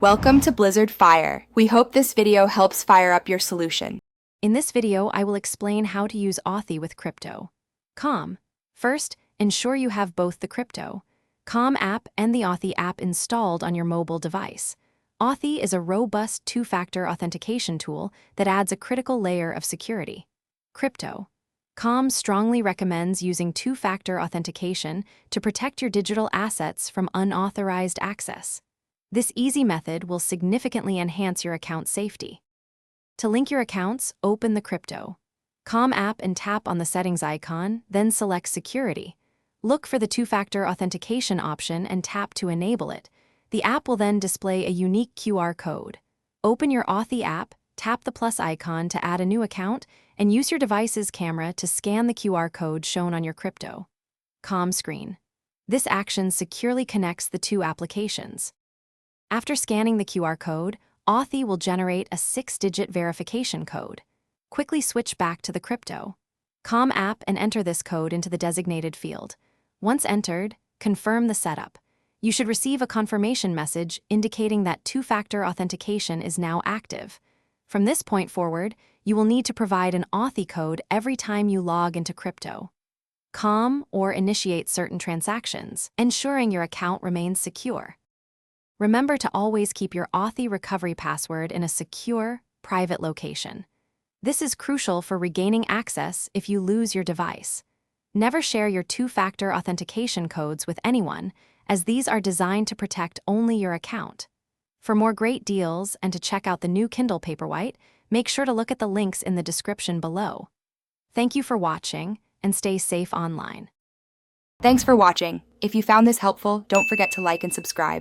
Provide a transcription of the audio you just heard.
Welcome to Blizzard Fire. We hope this video helps fire up your solution. In this video, I will explain how to use Authy with crypto. First, ensure you have both the crypto app and the Authy app installed on your mobile device. Authy is a robust two-factor authentication tool that adds a critical layer of security. Crypto. Strongly recommends using two-factor authentication to protect your digital assets from unauthorized access. This easy method will significantly enhance your account safety. To link your accounts, open the crypto app and tap on the settings icon, then select Security. Look for the two-factor authentication option and tap to enable it. The app will then display a unique QR code. Open your Authy app, tap the plus icon to add a new account, and use your device's camera to scan the QR code shown on your crypto screen. This action securely connects the two applications. After scanning the QR code, Authy will generate a 6-digit verification code. Quickly switch back to the crypto app and enter this code into the designated field. Once entered, confirm the setup. You should receive a confirmation message indicating that two-factor authentication is now active. From this point forward, you will need to provide an Authy code every time you log into crypto or initiate certain transactions, ensuring your account remains secure. Remember to always keep your Authy recovery password in a secure, private location. This is crucial for regaining access if you lose your device. Never share your two-factor authentication codes with anyone, as these are designed to protect only your account. For more great deals and to check out the new Kindle Paperwhite, make sure to look at the links in the description below. Thank you for watching, and stay safe online. Thanks for watching. If you found this helpful, don't forget to like and subscribe.